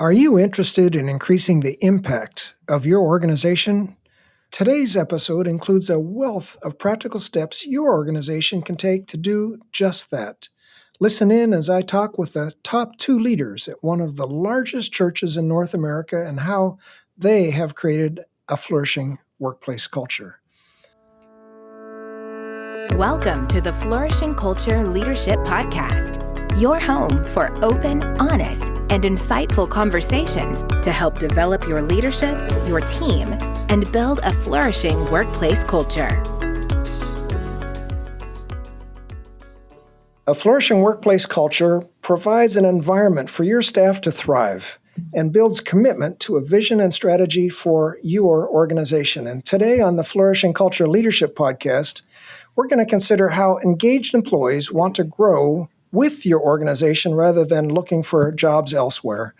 Are you interested in increasing the impact of your organization? Today's episode includes a wealth of practical steps your organization can take to do just that. Listen in as I talk with the top two leaders at one of the largest churches in North America and how they have created a flourishing workplace culture. Welcome to the Flourishing Culture Leadership Podcast, your home for open, honest, and insightful conversations to help develop your leadership, your team, and build a flourishing workplace culture. A flourishing workplace culture provides an environment for your staff to thrive and builds commitment to a vision and strategy for your organization. And today on the Flourishing Culture Leadership Podcast, we're going to consider how engaged employees want to grow with your organization rather than looking for jobs elsewhere.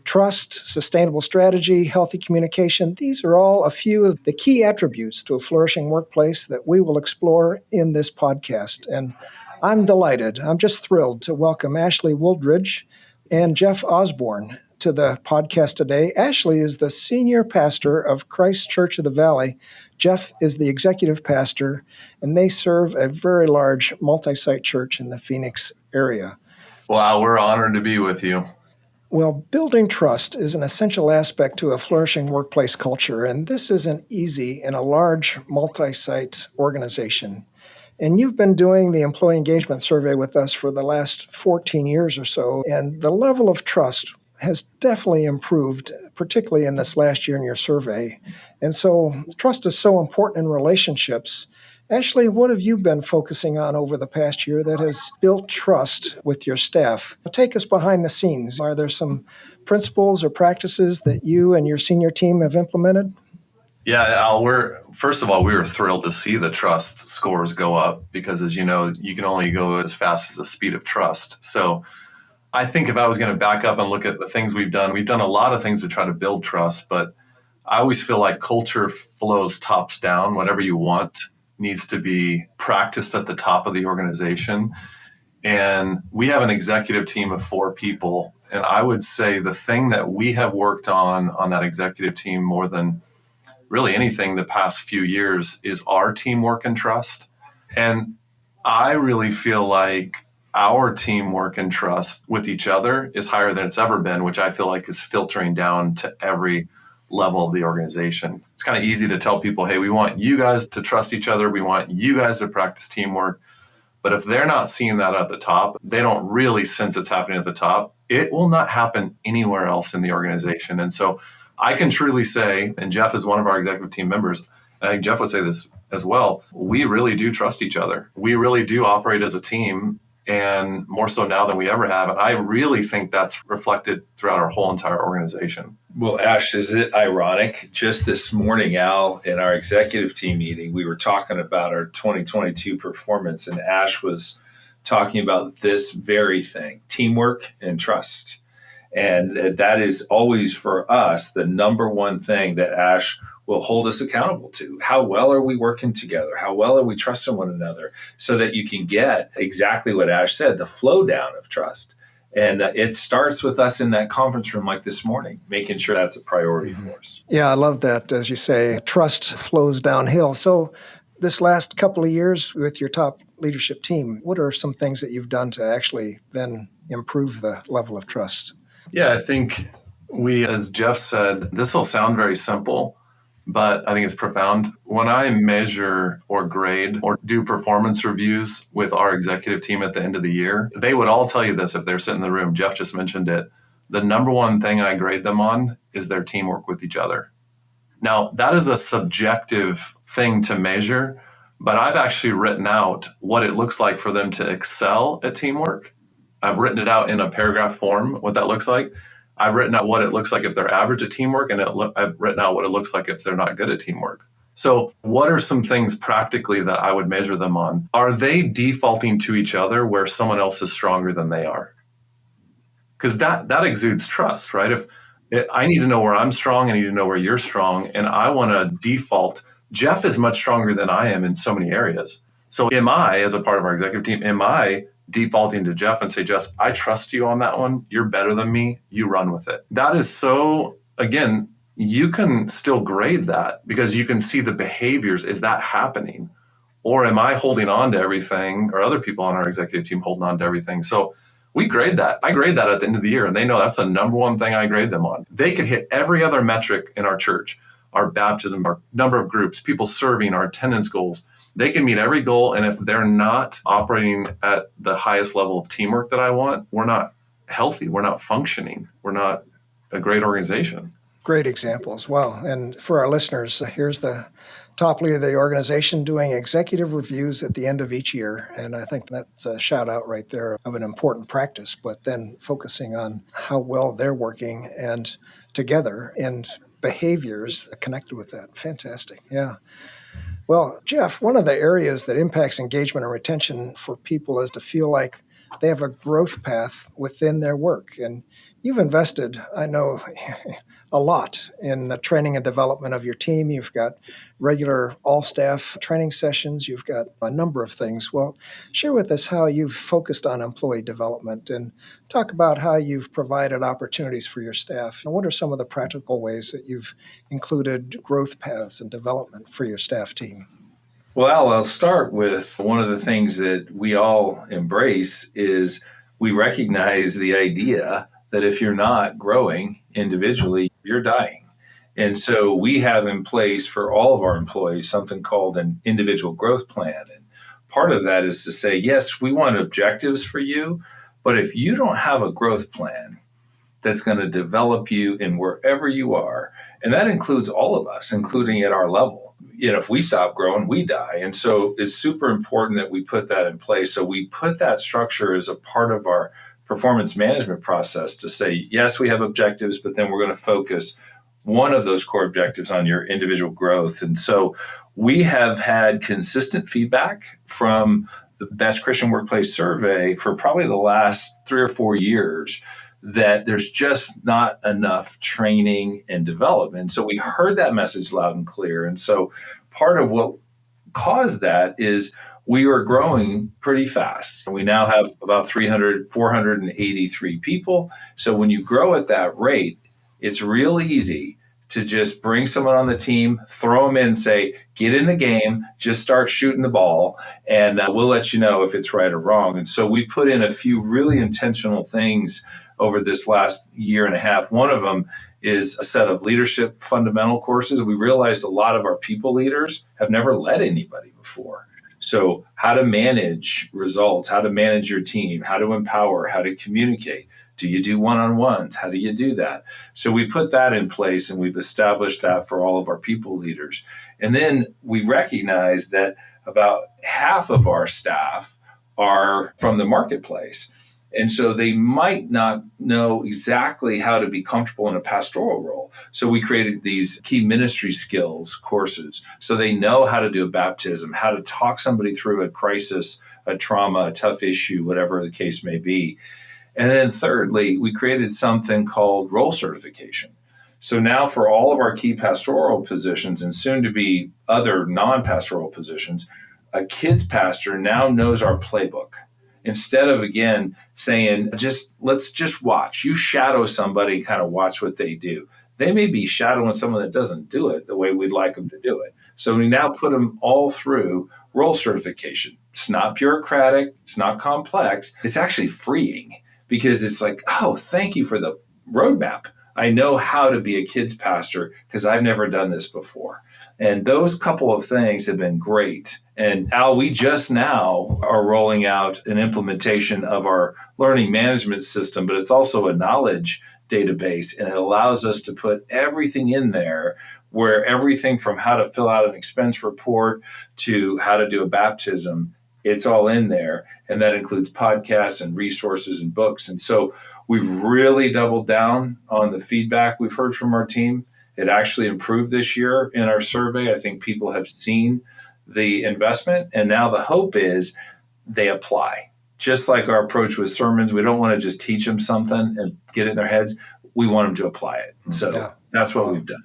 Trust, sustainable strategy, healthy communication, these are all a few of the key attributes to a flourishing workplace that we will explore in this podcast. And I'm delighted, I'm just thrilled to welcome Ashley Wooldridge and Jeff Osborne to the podcast today. Ashley is the senior pastor of Christ Church of the Valley. Jeff is the executive pastor, and they serve a very large multi-site church in the Phoenix area. Wow, we're honored to be with you. Well, building trust is an essential aspect to a flourishing workplace culture, and this isn't easy in a large multi-site organization. And you've been doing the employee engagement survey with us for the last 14 years or so, and the level of trust has definitely improved, particularly in this last year in your survey. And so trust is so important in relationships. Ashley, what have you been focusing on over the past year that has built trust with your staff? Take us behind the scenes. Are there some principles or practices that you and your senior team have implemented? Yeah, Al, first of all, we were thrilled to see the trust scores go up because, as you know, you can only go as fast as the speed of trust. So I think if I was going to back up and look at the things we've done a lot of things to try to build trust, but I always feel like culture flows tops down. Whatever you want needs to be practiced at the top of the organization. And we have an executive team of 4 people. And I would say the thing that we have worked on that executive team more than really anything the past few years is our teamwork and trust. And I really feel like our teamwork and trust with each other is higher than it's ever been, which I feel like is filtering down to every level of the organization. It's kind of easy to tell people, hey, we want you guys to trust each other. We want you guys to practice teamwork. But if they're not seeing that at the top, they don't really sense it's happening at the top, it will not happen anywhere else in the organization. And so I can truly say, and Jeff is one of our executive team members, and I think Jeff would say this as well, we really do trust each other. We really do operate as a team, and more so now than we ever have. And I really think that's reflected throughout our whole entire organization. Well, Ash, is it ironic? Just this morning, Al, in our executive team meeting, we were talking about our 2022 performance, and Ash was talking about this very thing, teamwork and trust. And that is always for us the number one thing that Ash will hold us accountable to. How well are we working together? How well are we trusting one another so that you can get exactly what Ash said, the flow down of trust. And it starts with us in that conference room like this morning, making sure that's a priority for us. Yeah, I love that. As you say, trust flows downhill. So this last couple of years with your top leadership team, what are some things that you've done to actually then improve the level of trust? Yeah, I think as Jeff said, this will sound very simple, but I think it's profound. When I measure or grade or do performance reviews with our executive team at the end of the year, they would all tell you this if they're sitting in the room. Jeff just mentioned it. The number one thing I grade them on is their teamwork with each other. Now, that is a subjective thing to measure, but I've actually written out what it looks like for them to excel at teamwork. I've written it out in a paragraph form, what that looks like. I've written out what it looks like if they're average at teamwork, and I've written out what it looks like if they're not good at teamwork. So what are some things practically that I would measure them on? Are they defaulting to each other where someone else is stronger than they are? Because that exudes trust, right? I need to know where I'm strong, I need to know where you're strong, and I want to default. Jeff is much stronger than I am in so many areas. So am I, as a part of our executive team, am I defaulting to Jeff and say, Jeff, I trust you on that one. You're better than me. You run with it. That is so, again, you can still grade that because you can see the behaviors. Is that happening? Or am I holding on to everything, or other people on our executive team holding on to everything? So we grade that. I grade that at the end of the year, and they know that's the number one thing I grade them on. They could hit every other metric in our church, our baptism, our number of groups, people serving, our attendance goals. They can meet every goal, and if they're not operating at the highest level of teamwork that I want, we're not healthy, we're not functioning, we're not a great organization. Great examples. Wow. And for our listeners, here's the top leader of the organization doing executive reviews at the end of each year. And I think that's a shout out right there of an important practice, but then focusing on how well they're working and together and behaviors connected with that. Fantastic. Yeah. Well, Jeff, one of the areas that impacts engagement and retention for people is to feel like they have a growth path within their work. And you've invested, I know, a lot in the training and development of your team. You've got regular all-staff training sessions. You've got a number of things. Well, share with us how you've focused on employee development and talk about how you've provided opportunities for your staff. And what are some of the practical ways that you've included growth paths and development for your staff team? Well, I'll start with one of the things that we all embrace is we recognize the idea that if you're not growing individually, you're dying. And so we have in place for all of our employees something called an individual growth plan. And part of that is to say, yes, we want objectives for you, but if you don't have a growth plan that's going to develop you in wherever you are, and that includes all of us, including at our level, if we stop growing, we die. And so it's super important that we put that in place. So we put that structure as a part of our performance management process to say, yes, we have objectives, but then we're going to focus one of those core objectives on your individual growth. And so we have had consistent feedback from the Best Christian Workplace Survey for probably the last 3 or 4 years that there's just not enough training and development. So we heard that message loud and clear. And so part of what caused that is we were growing pretty fast. We now have about 483 people. So when you grow at that rate, it's real easy to just bring someone on the team, throw them in and say, get in the game, just start shooting the ball, and we'll let you know if it's right or wrong. And so we put in a few really intentional things over this last year and a half. One of them is a set of leadership fundamental courses. We realized a lot of our people leaders have never led anybody before. So how to manage results, how to manage your team, how to empower, how to communicate. Do you do one-on-ones? How do you do that? So we put that in place, and we've established that for all of our people leaders. And then we recognize that about half of our staff are from the marketplace. And so they might not know exactly how to be comfortable in a pastoral role. So we created these key ministry skills courses. So they know how to do a baptism, how to talk somebody through a crisis, a trauma, a tough issue, whatever the case may be. And then thirdly, we created something called role certification. So now for all of our key pastoral positions and soon to be other non-pastoral positions, a kids pastor now knows our playbook. Instead of, again, saying, let's just watch. You shadow somebody, kind of watch what they do. They may be shadowing someone that doesn't do it the way we'd like them to do it. So we now put them all through role certification. It's not bureaucratic. It's not complex. It's actually freeing because it's like, oh, thank you for the roadmap. I know how to be a kids pastor because I've never done this before. And those couple of things have been great. And Al, we just now are rolling out an implementation of our learning management system, but it's also a knowledge database. And it allows us to put everything in there, where everything from how to fill out an expense report to how to do a baptism, it's all in there. And that includes podcasts and resources and books. And so we've really doubled down on the feedback we've heard from our team. It actually improved this year in our survey. I think people have seen the investment, and now the hope is they apply. Just like our approach with sermons, we don't want to just teach them something and get it in their heads. We want them to apply it. So that's what we've done.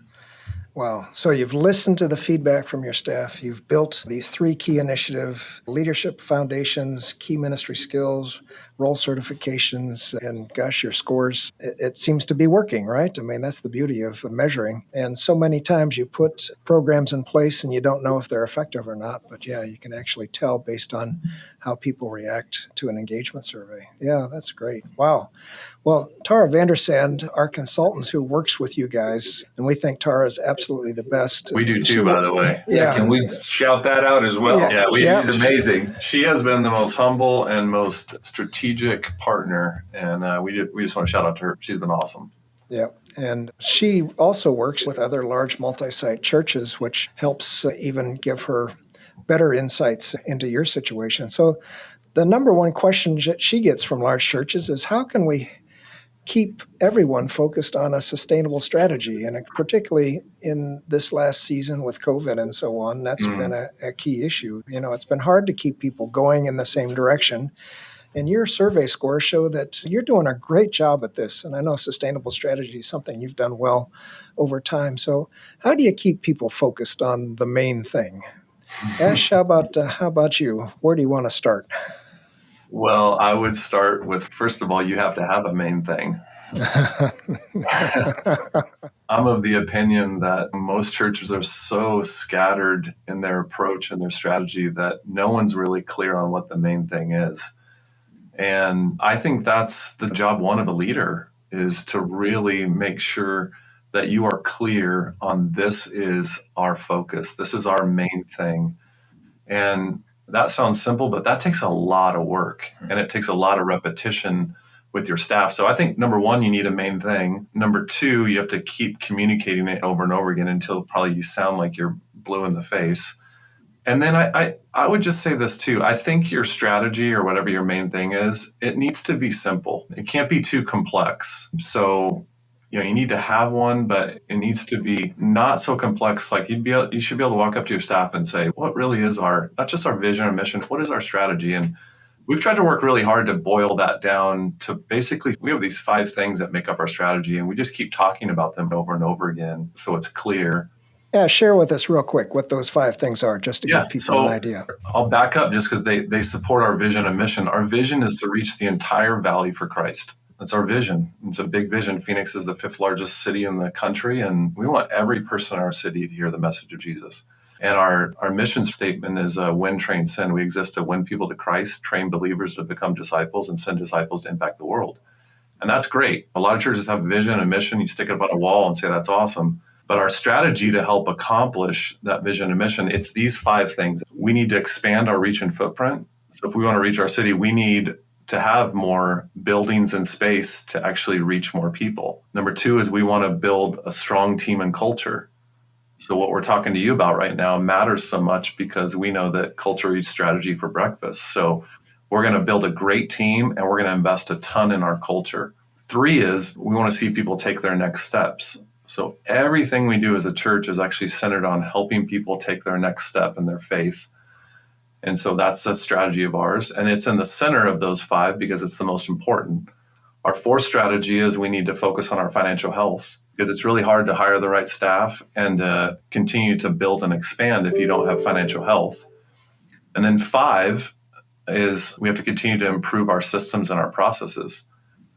Wow. So you've listened to the feedback from your staff. You've built these 3 key initiative leadership foundations, key ministry skills, role certifications, and gosh, your scores. It seems to be working, right? I mean, that's the beauty of measuring. And so many times you put programs in place and you don't know if they're effective or not. But yeah, you can actually tell based on how people react to an engagement survey. Yeah, that's great. Wow. Well, Tara Vandersand, our consultant who works with you guys, and we think Tara is absolutely the best. We do too, by the way. Yeah. Can we shout that out as well? Yeah, She's amazing. She has been the most humble and most strategic partner, and we just want to shout out to her. She's been awesome. Yeah. And she also works with other large multi-site churches, which helps even give her better insights into your situation. So the number one question that she gets from large churches is, how can we keep everyone focused on a sustainable strategy? And particularly in this last season with COVID and so on, that's been a key issue. It's been hard to keep people going in the same direction. And your survey scores show that you're doing a great job at this. And I know sustainable strategy is something you've done well over time. So how do you keep people focused on the main thing? Ash, how about you? Where do you want to start? Well, I would start with, first of all, you have to have a main thing. I'm of the opinion that most churches are so scattered in their approach and their strategy that no one's really clear on what the main thing is. And I think that's the job one of a leader, is to really make sure that you are clear on, this is our focus. This is our main thing. And that sounds simple, but that takes a lot of work and it takes a lot of repetition with your staff. So I think number one, you need a main thing. Number two, you have to keep communicating it over and over again until probably you sound like you're blue in the face. And then I would just say this too. I think your strategy, or whatever your main thing is, it needs to be simple. It can't be too complex. So, you need to have one, but it needs to be not so complex. Like you should be able to walk up to your staff and say, what really is not just our vision or mission, what is our strategy? And we've tried to work really hard to boil that down to basically, we have these 5 things that make up our strategy, and we just keep talking about them over and over again so it's clear. Yeah, share with us real quick what those 5 things are, just to give people an idea. I'll back up just because they support our vision and mission. Our vision is to reach the entire valley for Christ. That's our vision. It's a big vision. Phoenix is the 5th largest city in the country, and we want every person in our city to hear the message of Jesus. And our mission statement is win, train, send. We exist to win people to Christ, train believers to become disciples, and send disciples to impact the world. And that's great. A lot of churches have a vision and mission. You stick it up on a wall and say, that's awesome. But our strategy to help accomplish that vision and mission, it's these 5 things. We need to expand our reach and footprint. So if we want to reach our city, we need to have more buildings and space to actually reach more people. Number 2 is we want to build a strong team and culture. So what we're talking to you about right now matters so much because we know that culture eats strategy for breakfast. So we're going to build a great team and we're going to invest a ton in our culture. 3 is we want to see people take their next steps. So everything we do as a church is actually centered on helping people take their next step in their faith. And so that's a strategy of ours. And it's in the center of those 5 because it's the most important. Our 4th strategy is we need to focus on our financial health, because it's really hard to hire the right staff and continue to build and expand if you don't have financial health. And then 5 is we have to continue to improve our systems and our processes.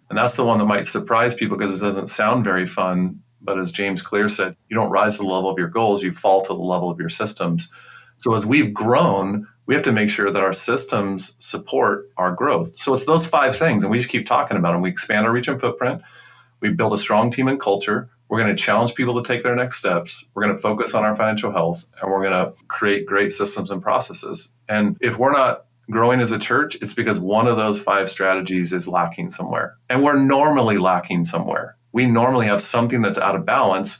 And that's the one that might surprise people because it doesn't sound very fun. But as James Clear said, you don't rise to the level of your goals, you fall to the level of your systems. So as we've grown, we have to make sure that our systems support our growth. So it's those 5 things, and we just keep talking about them. We expand our reach and footprint. We build a strong team and culture. We're going to challenge people to take their next steps. We're going to focus on our financial health, and we're going to create great systems and processes. And if we're not growing as a church, it's because one of those 5 strategies is lacking somewhere. And we're normally lacking somewhere. We normally have something that's out of balance.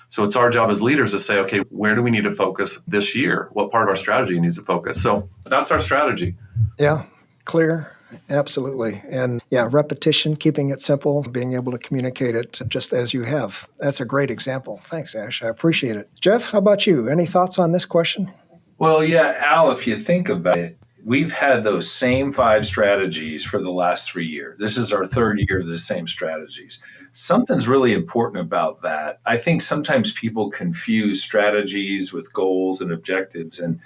So it's our job as leaders to say, okay, where do we need to focus this year? What part of our strategy needs to focus? So that's our strategy. Yeah, clear. Absolutely. And yeah, repetition, keeping it simple, being able to communicate it just as you have. That's a great example. Thanks, Ash. I appreciate it. Jeff, how about you? Any thoughts on this question? Well, yeah, Al, if you think about it, We've had those same 5 strategies for the last 3 years. This is our 3rd year of the same strategies. Something's really important about that. I think sometimes people confuse strategies with goals and objectives. And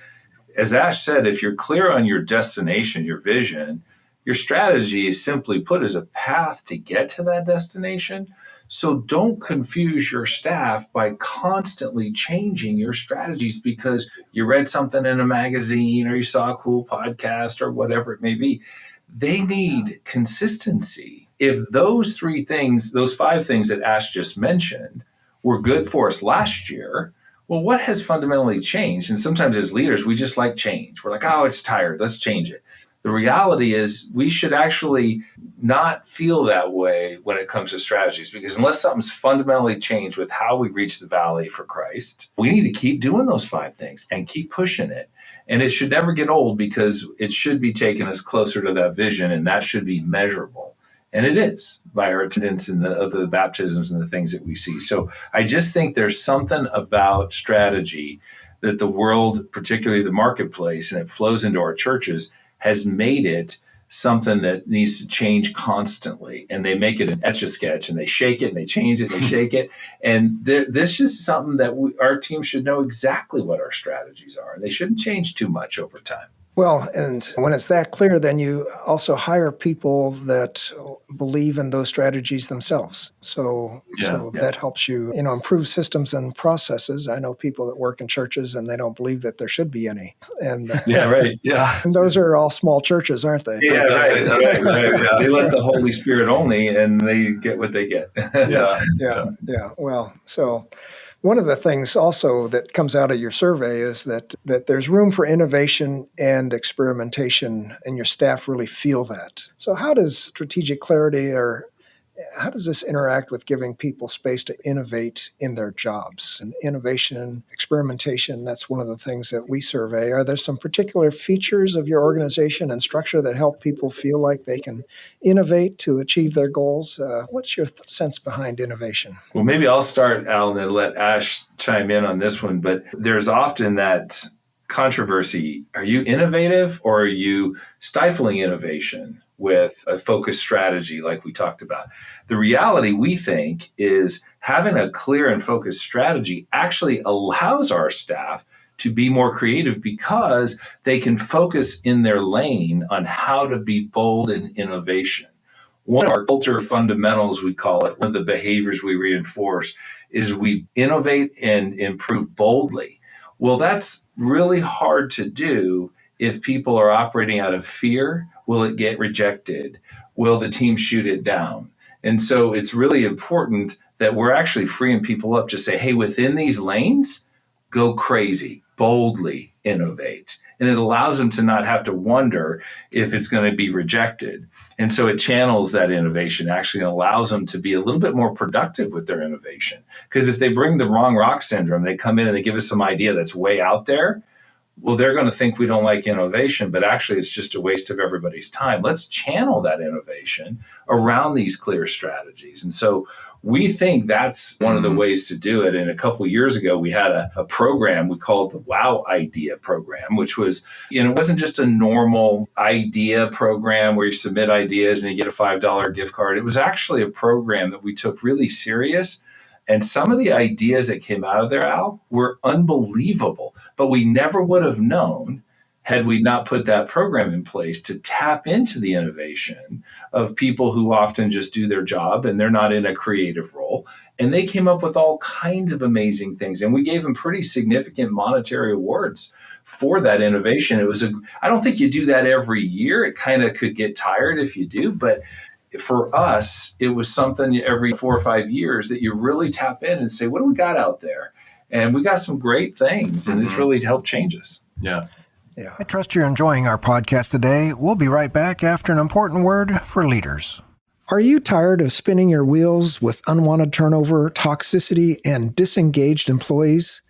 as Ash said, if you're clear on your destination, your vision, your strategy is simply put as a path to get to that destination. So don't confuse your staff by constantly changing your strategies because you read something in a magazine or you saw a cool podcast or whatever it may be. They need consistency. If those 3 things, those 5 things that Ash just mentioned were good for us last year, well, what has fundamentally changed? And sometimes as leaders, we just like change. We're like, oh, it's tired. Let's change it. The reality is we should actually not feel that way when it comes to strategies, because unless something's fundamentally changed with how we reach the valley for Christ, we need to keep doing those 5 things and keep pushing it. And it should never get old because it should be taking us closer to that vision, and that should be measurable. And it is by our attendance in the baptisms and the things that we see. So I just think there's something about strategy that the world, particularly the marketplace, and it flows into our churches, has made it something that needs to change constantly. And they make it an etch-a-sketch, and they shake it, and they change it, and they shake it. And this is something that our team should know exactly what our strategies are. And they shouldn't change too much over time. Well, and when it's that clear, then you also hire people that believe in those strategies themselves. So that helps you, improve systems and processes. I know people that work in churches and they don't believe that there should be any. And and those are all small churches, aren't they? Yeah, right. Yeah. They let the Holy Spirit only, and they get what they get. Yeah. Well, so one of the things also that comes out of your survey is that there's room for innovation and experimentation, and your staff really feel that. So how does strategic clarity, or how does this interact with giving people space to innovate in their jobs? And innovation, experimentation, that's one of the things that we survey. Are there some particular features of your organization and structure that help people feel like they can innovate to achieve their goals? What's your sense behind innovation? Well, maybe I'll start, Al, and then let Ash chime in on this one. But there's often that controversy. Are you innovative, or are you stifling innovation with a focused strategy like we talked about? The reality, we think, is having a clear and focused strategy actually allows our staff to be more creative because they can focus in their lane on how to be bold in innovation. One of our culture fundamentals, we call it, one of the behaviors we reinforce, is we innovate and improve boldly. Well, that's really hard to do if people are operating out of fear. Will it get rejected? Will the team shoot it down? And so it's really important that we're actually freeing people up to say, hey, within these lanes, go crazy, boldly innovate. And it allows them to not have to wonder if it's going to be rejected. And so it channels that innovation, actually allows them to be a little bit more productive with their innovation. Because if they bring the wrong rock syndrome, they come in and they give us some idea that's way out there, well, they're going to think we don't like innovation, but actually it's just a waste of everybody's time. Let's channel that innovation around these clear strategies. And so we think that's one of the ways to do it. And a couple of years ago, we had a program we called the Wow Idea Program, which was, it wasn't just a normal idea program where you submit ideas and you get a $5 gift card. It was actually a program that we took really serious. And some of the ideas that came out of there, Al, were unbelievable. But we never would have known had we not put that program in place to tap into the innovation of people who often just do their job and they're not in a creative role. And they came up with all kinds of amazing things. And we gave them pretty significant monetary awards for that innovation. I don't think you do that every year. It kind of could get tired if you do, but for us, it was something every 4 or 5 years that you really tap in and say, what do we got out there? And we got some great things, and it's really helped change us. Yeah. I trust you're enjoying our podcast today. We'll be right back after an important word for leaders. Are you tired of spinning your wheels with unwanted turnover, toxicity, and disengaged employees?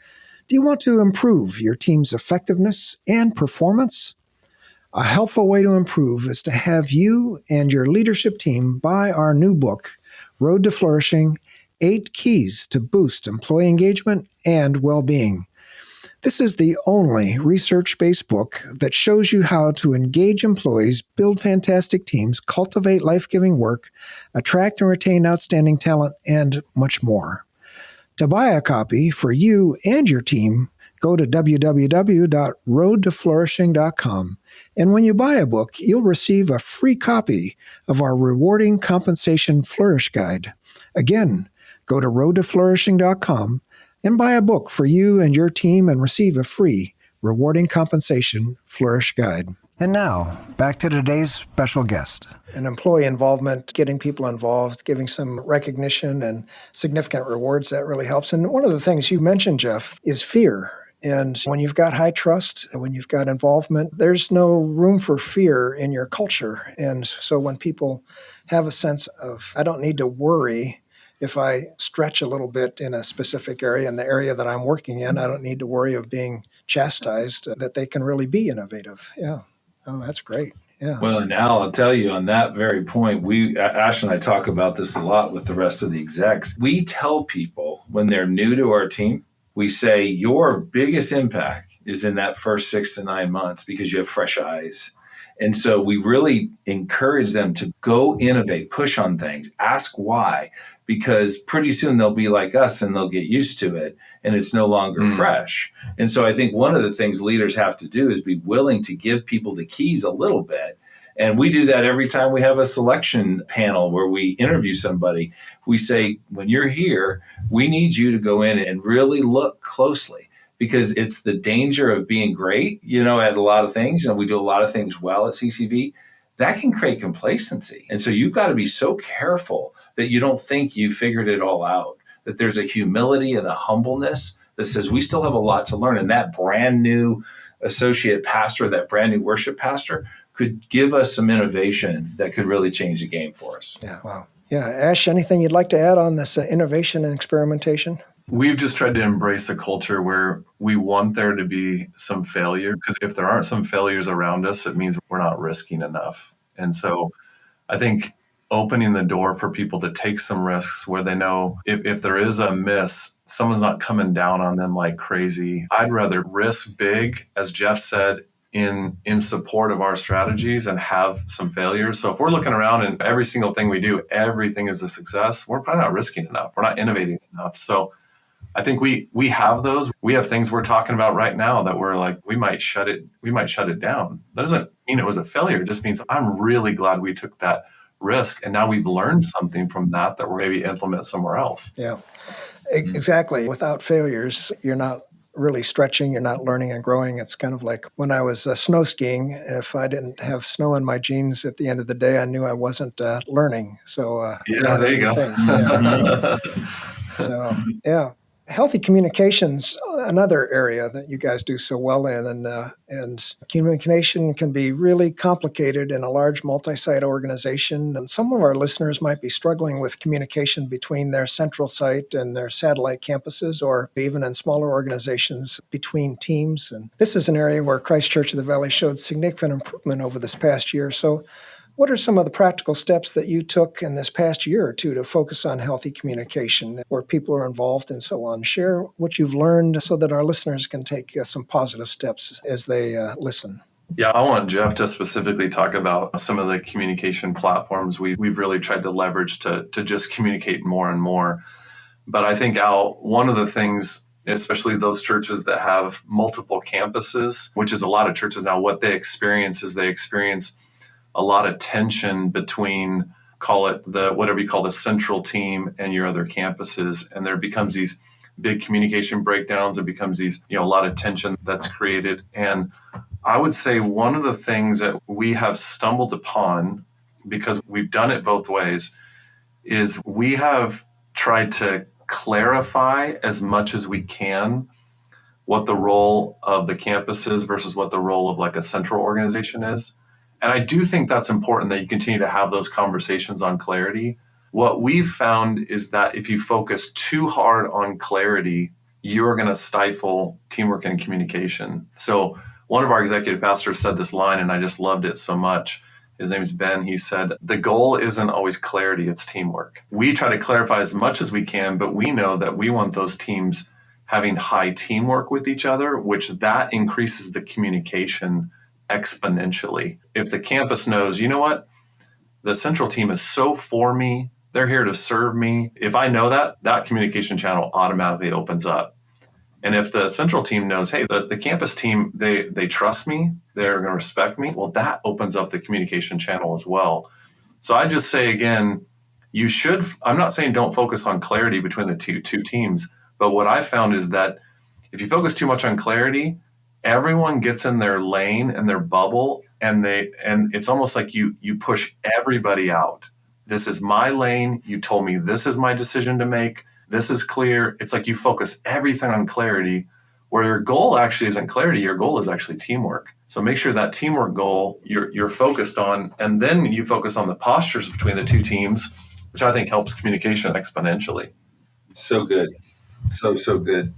Do you want to improve your team's effectiveness and performance? A helpful way to improve is to have you and your leadership team buy our new book, Road to Flourishing: 8 Keys to Boost Employee Engagement and Well-Being. This is the only research-based book that shows you how to engage employees, build fantastic teams, cultivate life-giving work, attract and retain outstanding talent, and much more. To buy a copy for you and your team, go to www.roadtoflourishing.com. And when you buy a book, you'll receive a free copy of our Rewarding Compensation Flourish Guide. Again, go to roadtoflourishing.com and buy a book for you and your team and receive a free Rewarding Compensation Flourish Guide. And now, back to today's special guest. And employee involvement, getting people involved, giving some recognition and significant rewards, that really helps. And one of the things you mentioned, Jeff, is fear. And when you've got high trust, when you've got involvement, there's no room for fear in your culture. And so when people have a sense of, I don't need to worry if I stretch a little bit in a specific area, in the area that I'm working in, I don't need to worry of being chastised, that they can really be innovative. Yeah. Oh, that's great. Yeah. Well, and Al, I'll tell you on that very point, Ash and I talk about this a lot with the rest of the execs. We tell people when they're new to our team, we say your biggest impact is in that first 6 to 9 months because you have fresh eyes. And so we really encourage them to go innovate, push on things, ask why, because pretty soon they'll be like us and they'll get used to it and it's no longer fresh. And so I think one of the things leaders have to do is be willing to give people the keys a little bit. And we do that every time we have a selection panel where we interview somebody. We say, when you're here, we need you to go in and really look closely. Because it's the danger of being great, at a lot of things. We do a lot of things well at CCV. That can create complacency. And so you've got to be so careful that you don't think you figured it all out, that there's a humility and a humbleness that says we still have a lot to learn. And that brand new associate pastor, that brand new worship pastor could give us some innovation that could really change the game for us. Yeah, wow. Yeah, Ash, anything you'd like to add on this innovation and experimentation? We've just tried to embrace a culture where we want there to be some failure, because if there aren't some failures around us, it means we're not risking enough. And so I think opening the door for people to take some risks where they know if there is a miss, someone's not coming down on them like crazy. I'd rather risk big, as Jeff said, in support of our strategies and have some failures. So if we're looking around and every single thing we do, everything is a success, we're probably not risking enough. We're not innovating enough. So I think we have those. We have things we're talking about right now that we're like, we might shut it down. That doesn't mean it was a failure. It just means I'm really glad we took that risk. And now we've learned something from that we'll maybe implement somewhere else. Yeah, exactly. Without failures, you're not really stretching, you're not learning and growing. It's kind of like when I was snow skiing, if I didn't have snow in my jeans at the end of the day, I knew I wasn't learning. So there you go. Things. Yeah, so yeah. Healthy communication's another area that you guys do so well in, and communication can be really complicated in a large multi-site organization. And some of our listeners might be struggling with communication between their central site and their satellite campuses, or even in smaller organizations between teams. And this is an area where Christ Church of the Valley showed significant improvement over this past year. So what are some of the practical steps that you took in this past year or two to focus on healthy communication where people are involved and so on? Share what you've learned so that our listeners can take some positive steps as they listen. Yeah, I want Jeff to specifically talk about some of the communication platforms we've really tried to leverage to just communicate more and more. But I think, Al, one of the things, especially those churches that have multiple campuses, which is a lot of churches now, what they experience is a lot of tension between, call it whatever you call the central team and your other campuses. And there becomes these big communication breakdowns. It becomes a lot of tension that's created. And I would say one of the things that we have stumbled upon, because we've done it both ways, is we have tried to clarify as much as we can what the role of the campus is versus what the role of like a central organization is. And I do think that's important that you continue to have those conversations on clarity. What we've found is that if you focus too hard on clarity, you're going to stifle teamwork and communication. So one of our executive pastors said this line, and I just loved it so much. His name is Ben. He said, the goal isn't always clarity, it's teamwork. We try to clarify as much as we can, but we know that we want those teams having high teamwork with each other, which that increases the communication exponentially. If the campus knows, you know what, the central team is so for me, they're here to serve me. If I know that, that communication channel automatically opens up. And if the central team knows, hey, the campus team, they trust me, they're going to respect me, well, that opens up the communication channel as well. So I just say, again, I'm not saying don't focus on clarity between the two teams, but what I found is that if you focus too much on clarity, everyone gets in their lane and their bubble, and it's almost like you push everybody out. This is my lane. You told me this is my decision to make. This is clear. It's like you focus everything on clarity, where your goal actually isn't clarity. Your goal is actually teamwork. So make sure that teamwork goal you're focused on, and then you focus on the postures between the two teams, which I think helps communication exponentially. So good. So good.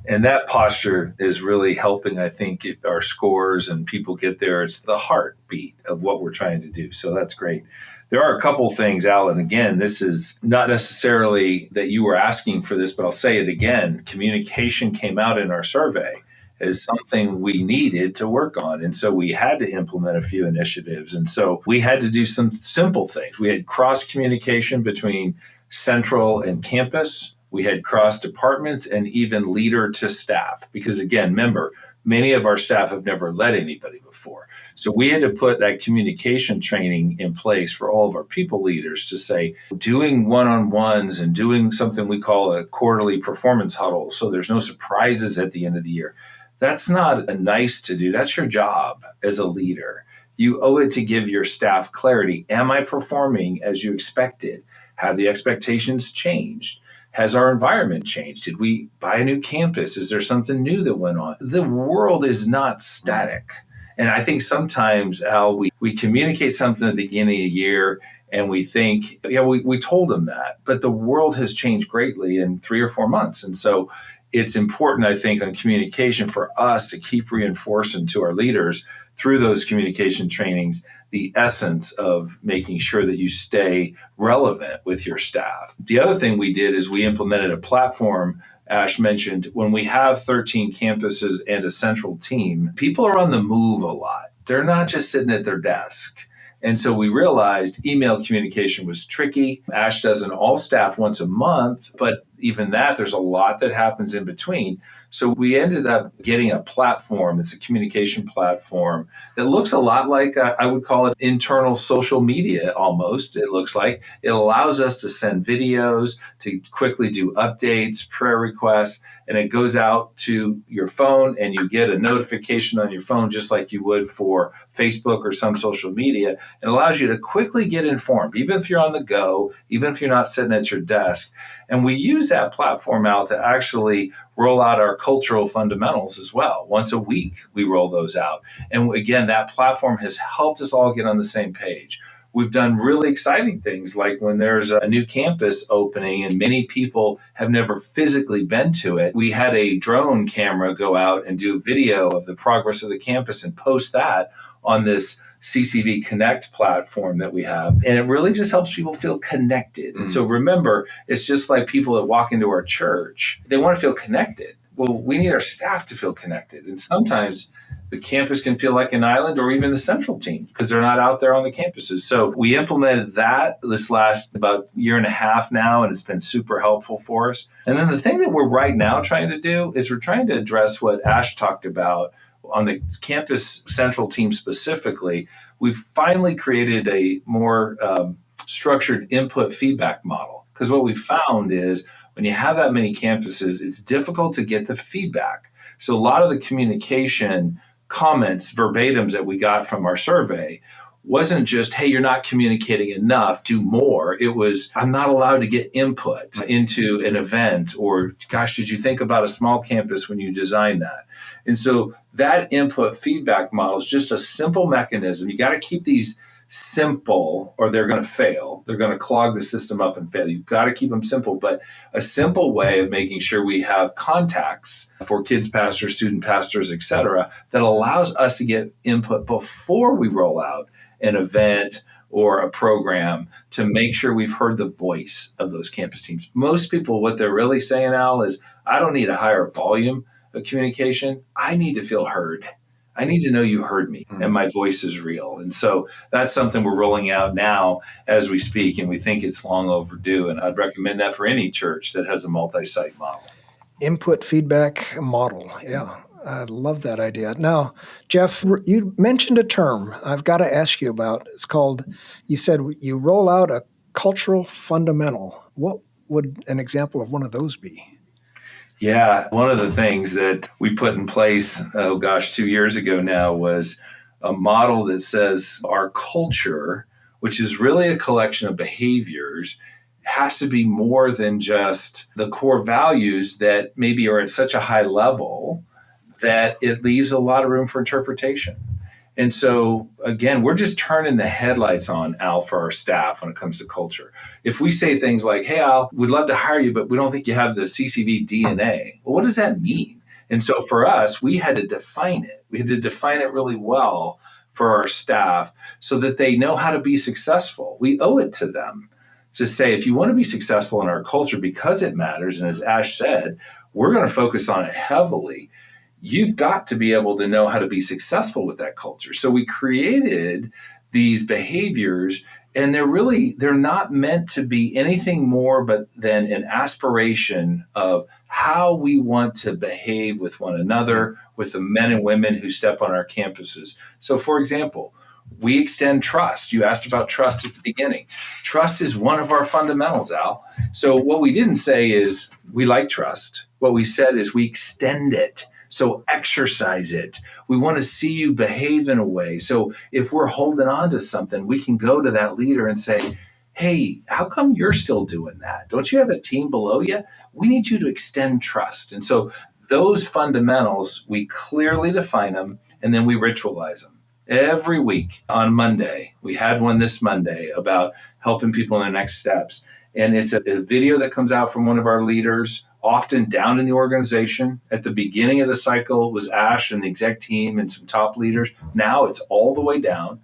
And that posture is really helping, I think, get our scores and people get there. It's the heartbeat of what we're trying to do. So that's great. There are a couple of things, Alan. Again, this is not necessarily that you were asking for this, but I'll say it again. Communication came out in our survey as something we needed to work on. And so we had to implement a few initiatives. And so we had to do some simple things. We had cross communication between central and campus. We had cross departments and even leader to staff. Because again, remember, many of our staff have never led anybody before. So we had to put that communication training in place for all of our people leaders to say, doing one-on-ones and doing something we call a quarterly performance huddle, so there's no surprises at the end of the year. That's not a nice to do. That's your job as a leader. You owe it to give your staff clarity. Am I performing as you expected? Have the expectations changed? Has our environment changed? Did we buy a new campus? Is there something new that went on? The world is not static. And I think sometimes, Al, we communicate something at the beginning of the year and we think, yeah, we told them that. But the world has changed greatly in 3 or 4 months. And so it's important, I think, on communication for us to keep reinforcing to our leaders through those communication trainings the essence of making sure that you stay relevant with your staff. The other thing we did is we implemented a platform. Ash mentioned when we have 13 campuses and a central team, people are on the move a lot. They're not just sitting at their desk. And so we realized email communication was tricky. Ash does an all staff once a month, but even that, there's a lot that happens in between. So we ended up getting a platform. It's a communication platform that looks a lot like, I would call it internal social media almost. It looks like it allows us to send videos, to quickly do updates, prayer requests, and it goes out to your phone and you get a notification on your phone just like you would for Facebook or some social media. It allows you to quickly get informed, even if you're on the go, even if you're not sitting at your desk. And we use that platform out to actually roll out our cultural fundamentals as well. Once a week, we roll those out. And again, that platform has helped us all get on the same page. We've done really exciting things like when there's a new campus opening and many people have never physically been to it, we had a drone camera go out and do a video of the progress of the campus and post that on this CCV Connect platform that we have. And it really just helps people feel connected. And so remember, it's just like people that walk into our church, they want to feel connected. Well, we need our staff to feel connected. And sometimes the campus can feel like an island or even the central team because they're not out there on the campuses. So we implemented that this last about year and a half now, and it's been super helpful for us. And then the thing that we're right now trying to do is we're trying to address what Ash talked about on the campus central team specifically. We've finally created a more structured input feedback model. Because what we found is when you have that many campuses, it's difficult to get the feedback. So a lot of the communication comments, verbatims that we got from our survey wasn't just, hey, you're not communicating enough, do more. It was, I'm not allowed to get input into an event, or gosh, did you think about a small campus when you designed that? And so that input feedback model is just a simple mechanism. You got to keep these simple or they're going to fail. They're going to clog the system up and fail. You've got to keep them simple, but a simple way of making sure we have contacts for kids pastors, student pastors, et cetera, that allows us to get input before we roll out an event or a program to make sure we've heard the voice of those campus teams. Most people, what they're really saying, Al, is I don't need a higher volume of communication. I need to feel heard. I need to know you heard me and my voice is real. And so that's something we're rolling out now as we speak, and we think it's long overdue. And I'd recommend that for any church that has a multi-site model. Input feedback model. Yeah, I love that idea. Now, Jeff, you mentioned a term I've got to ask you about. It's called, you said you roll out a cultural fundamental. What would an example of one of those be? Yeah, one of the things that we put in place, 2 years ago now, was a model that says our culture, which is really a collection of behaviors, has to be more than just the core values that maybe are at such a high level that it leaves a lot of room for interpretation. And so, again, we're just turning the headlights on, Al, for our staff when it comes to culture. If we say things like, hey, Al, we'd love to hire you, but we don't think you have the CCV DNA. Well, what does that mean? And so for us, we had to define it. We had to define it really well for our staff so that they know how to be successful. We owe it to them to say, if you want to be successful in our culture because it matters, and as Ash said, we're going to focus on it heavily, you've got to be able to know how to be successful with that culture. So we created these behaviors, and they're not meant to be anything more than an aspiration of how we want to behave with one another, with the men and women who step on our campuses. So, for example, we extend trust. You asked about trust at the beginning. Trust is one of our fundamentals, Al. So what we didn't say is we like trust. What we said is we extend it. So exercise it. We want to see you behave in a way. So if we're holding on to something, we can go to that leader and say, hey, how come you're still doing that? Don't you have a team below you? We need you to extend trust. And so those fundamentals, we clearly define them, and then we ritualize them. Every week on Monday, we had one this Monday about helping people in their next steps. And it's a video that comes out from one of our leaders, often down in the organization. At the beginning of the cycle was Ash and the exec team and some top leaders. Now it's all the way down.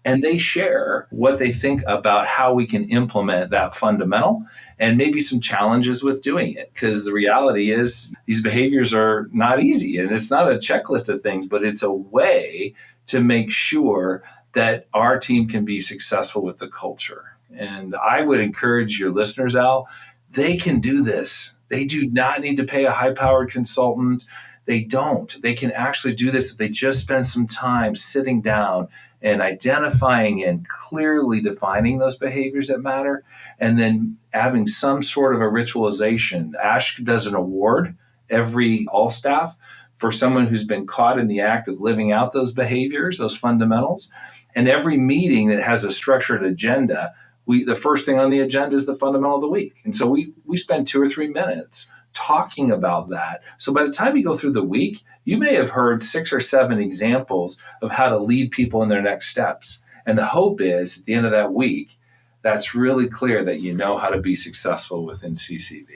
And they share what they think about how we can implement that fundamental and maybe some challenges with doing it. Because the reality is these behaviors are not easy. And it's not a checklist of things, but it's a way to make sure that our team can be successful with the culture. And I would encourage your listeners, Al, they can do this. They do not need to pay a high-powered consultant. They don't. They can actually do this if they just spend some time sitting down and identifying and clearly defining those behaviors that matter, and then having some sort of a ritualization. Ash does an award every all staff for someone who's been caught in the act of living out those behaviors, those fundamentals. And every meeting that has a structured agenda, the first thing on the agenda is the fundamental of the week. And so we spend 2 or 3 minutes talking about that. So by the time you go through the week, you may have heard 6 or 7 examples of how to lead people in their next steps. And the hope is at the end of that week, that's really clear that you know how to be successful within CCV.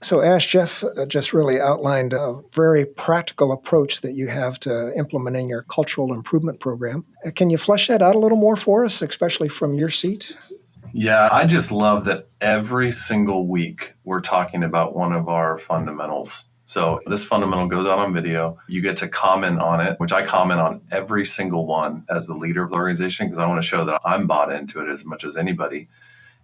So Ash, Jeff just really outlined a very practical approach that you have to implementing your cultural improvement program. Can you flesh that out a little more for us, especially from your seat? Yeah, I just love that every single week we're talking about one of our fundamentals. So this fundamental goes out on video. You get to comment on it, which I comment on every single one as the leader of the organization because I want to show that I'm bought into it as much as anybody.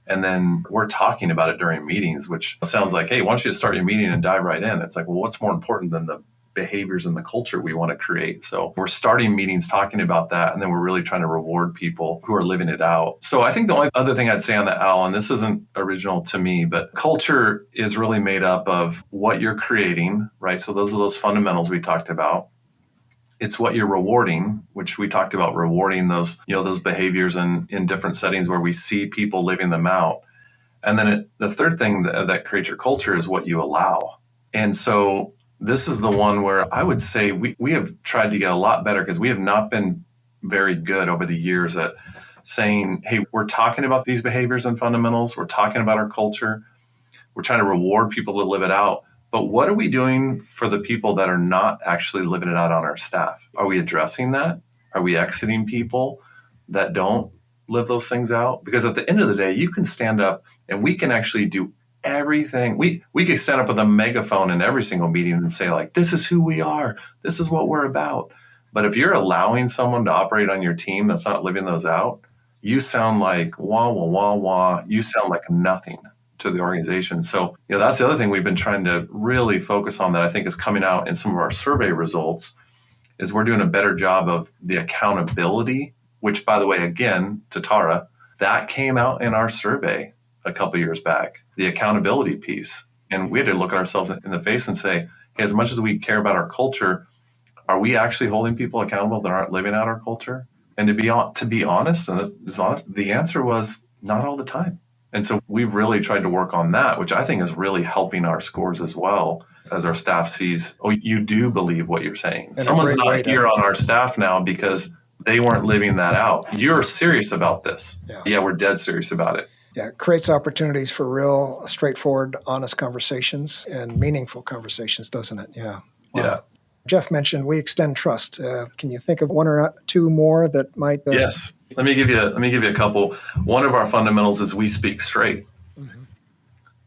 And then we're talking about it during meetings, which sounds like, hey, why don't you start your meeting and dive right in? It's like, well, what's more important than the behaviors and the culture we want to create? So we're starting meetings talking about that, and then we're really trying to reward people who are living it out. So I think the only other thing I'd say on that, Al, and this isn't original to me, but culture is really made up of what you're creating, right? So those are those fundamentals we talked about. It's what you're rewarding, which we talked about rewarding those, those behaviors in different settings where we see people living them out. And then the third thing that creates your culture is what you allow. And so this is the one where I would say we have tried to get a lot better because we have not been very good over the years at saying, hey, we're talking about these behaviors and fundamentals. We're talking about our culture. We're trying to reward people to live it out. But what are we doing for the people that are not actually living it out on our staff? Are we addressing that? Are we exiting people that don't live those things out? Because at the end of the day, you can stand up and we can actually do everything. We can stand up with a megaphone in every single meeting and say, like, this is who we are. This is what we're about. But if you're allowing someone to operate on your team that's not living those out, you sound like wah, wah, wah, wah. You sound like nothing to the organization. So, that's the other thing we've been trying to really focus on that I think is coming out in some of our survey results is we're doing a better job of the accountability, which, by the way, again, to Tara, that came out in our survey a couple of years back, the accountability piece. And we had to look at ourselves in the face and say, hey, as much as we care about our culture, are we actually holding people accountable that aren't living out our culture? And to be honest, and this is honest, the answer was not all the time. And so we've really tried to work on that, which I think is really helping our scores as well, as our staff sees, oh, you do believe what you're saying. And someone's not here on our staff now because they weren't living that out. You're serious about this. Yeah, we're dead serious about it. Yeah, it creates opportunities for real, straightforward, honest conversations and meaningful conversations, doesn't it? Yeah. Wow. Yeah. Jeff mentioned we extend trust. Can you think of one or two more that might? Yes. Let me give you a couple. One of our fundamentals is we speak straight. Mm-hmm.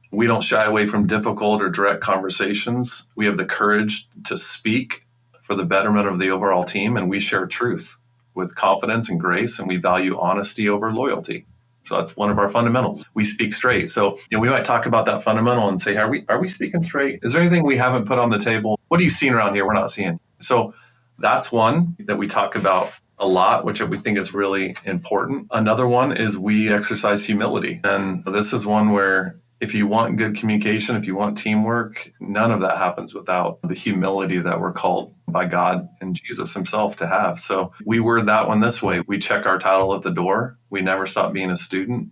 We don't shy away from difficult or direct conversations. We have the courage to speak for the betterment of the overall team, and we share truth with confidence and grace, and we value honesty over loyalty. So that's one of our fundamentals. We speak straight. So we might talk about that fundamental and say, are we speaking straight? Is there anything we haven't put on the table? What are you seeing around here we're not seeing? So that's one that we talk about a lot, which we think is really important. Another one is we exercise humility. And this is one where if you want good communication, if you want teamwork, none of that happens without the humility that we're called by God and Jesus himself to have. So we word that one this way. We check our title at the door. We never stop being a student.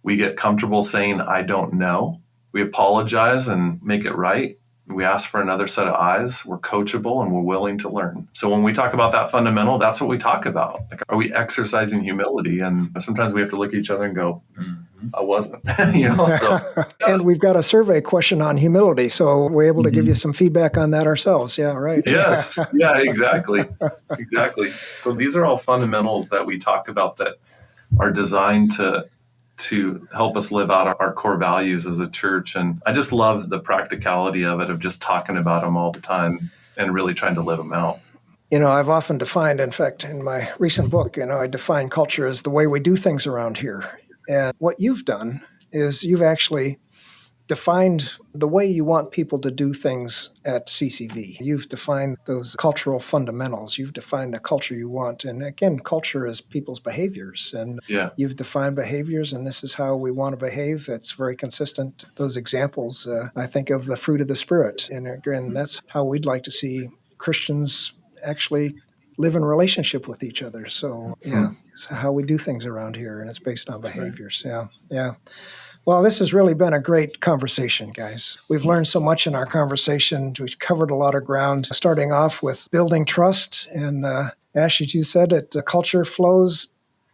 We get comfortable saying, I don't know. We apologize and make it right. We ask for another set of eyes. We're coachable and we're willing to learn. So when we talk about that fundamental, that's what we talk about. Like, are we exercising humility? And sometimes we have to look at each other and go, I wasn't. So. And we've got a survey question on humility, so we're able to give you some feedback on that ourselves. Yeah, right. Yes. Yeah, exactly. Exactly. So these are all fundamentals that we talk about that are designed to help us live out our core values as a church. And I just love the practicality of it, of just talking about them all the time and really trying to live them out. I've often defined, in fact, in my recent book, I define culture as the way we do things around here. And what you've done is you've actually defined the way you want people to do things at CCV. You've defined those cultural fundamentals. You've defined the culture you want. And again, culture is people's behaviors. And you've defined behaviors, and this is how we want to behave. It's very consistent. Those examples, I think of the fruit of the Spirit. And again, that's how we'd like to see Christians actually live in relationship with each other. So, it's how we do things around here, and it's based on behaviors. Yeah. Well, this has really been a great conversation, guys. We've learned so much in our conversation. We've covered a lot of ground, starting off with building trust. And Ash, as you said, culture flows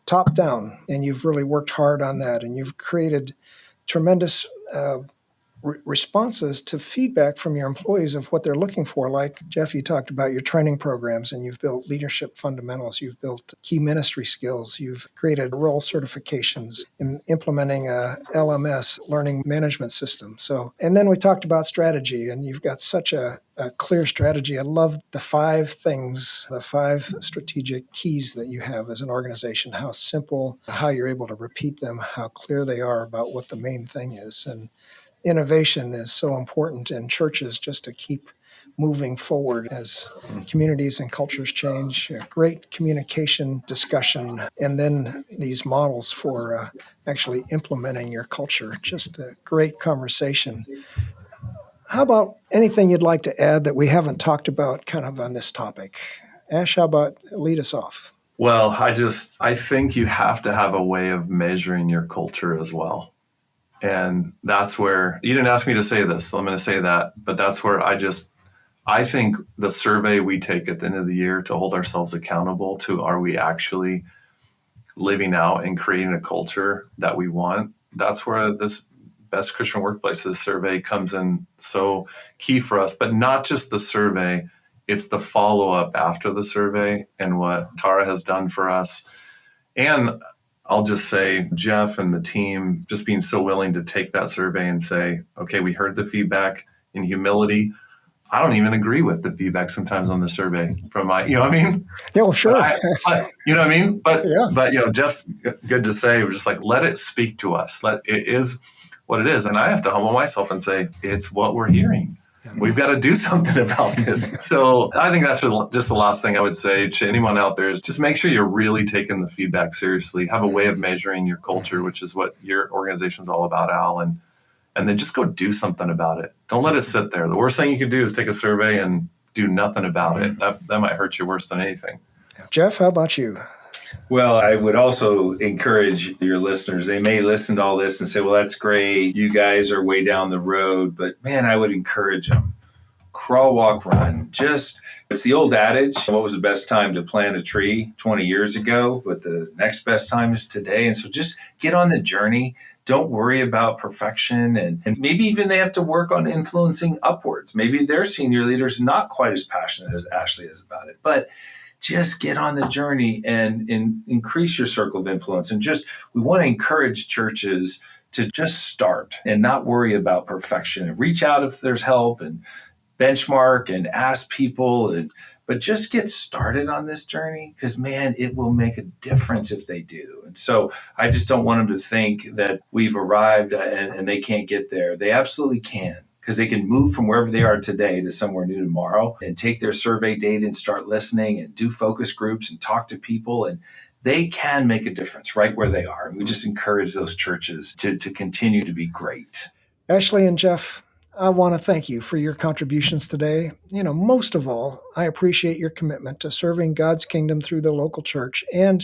top down, and you've really worked hard on that. And you've created tremendous responses to feedback from your employees of what they're looking for. Like, Jeff, you talked about your training programs, and you've built leadership fundamentals. You've built key ministry skills. You've created role certifications in implementing a LMS, learning management system. And then we talked about strategy, and you've got such a clear strategy. I love the 5 things, the 5 strategic keys that you have as an organization, how simple, how you're able to repeat them, how clear they are about what the main thing is. And innovation is so important in churches just to keep moving forward as communities and cultures change. Great communication discussion, and then these models for actually implementing your culture. Just a great conversation. How about anything you'd like to add that we haven't talked about kind of on this topic? Ash, how about lead us off? Well, I think you have to have a way of measuring your culture as well. And that's where, you didn't ask me to say this, so I'm going to say that, but that's where I think the survey we take at the end of the year to hold ourselves accountable to, are we actually living out and creating a culture that we want? That's where this Best Christian Workplaces survey comes in so key for us, but not just the survey, it's the follow-up after the survey and what Tara has done for us. And I'll just say Jeff and the team just being so willing to take that survey and say, okay, we heard the feedback in humility. I don't even agree with the feedback sometimes on the survey from you know what I mean? Yeah, well, sure. But you know what I mean? But, Yeah. but Jeff's good to say, we're just like, let it speak to us. It is what it is. And I have to humble myself and say, it's what we're hearing. We've got to do something about this. So I think that's just the last thing I would say to anyone out there is just make sure you're really taking the feedback seriously. Have a way of measuring your culture, which is what your organization is all about, Al. And then just go do something about it. Don't let it sit there. The worst thing you can do is take a survey and do nothing about it. That might hurt you worse than anything. Jeff, how about you? Well, I would also encourage your listeners. They may listen to all this and say, well, that's great. You guys are way down the road. But man, I would encourage them. Crawl, walk, run. It's the old adage, what was the best time to plant a tree 20 years ago? But the next best time is today. And so just get on the journey. Don't worry about perfection. And maybe even they have to work on influencing upwards. Maybe their senior leaders are not quite as passionate as Ashley is about it. But just get on the journey and increase your circle of influence. And we want to encourage churches to just start and not worry about perfection and reach out if there's help and benchmark and ask people. But just get started on this journey because, man, it will make a difference if they do. And so I just don't want them to think that we've arrived and they can't get there. They absolutely can. Because they can move from wherever they are today to somewhere new tomorrow and take their survey data and start listening and do focus groups and talk to people. And they can make a difference right where they are. And we just encourage those churches to continue to be great. Ashley and Jeff, I want to thank you for your contributions today. Most of all, I appreciate your commitment to serving God's kingdom through the local church and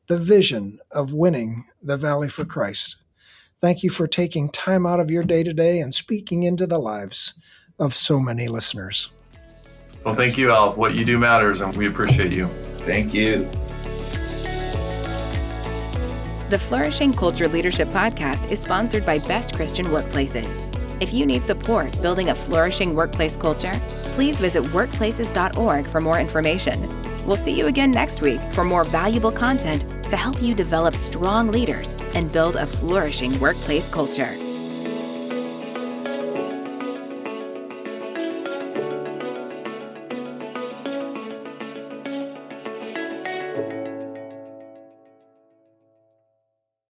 the vision of winning the Valley for Christ. Thank you for taking time out of your day today and speaking into the lives of so many listeners. Well, thank you, Al. What you do matters, and we appreciate you. Thank you. The Flourishing Culture Leadership Podcast is sponsored by Best Christian Workplaces. If you need support building a flourishing workplace culture, please visit workplaces.org for more information. We'll see you again next week for more valuable content to help you develop strong leaders and build a flourishing workplace culture.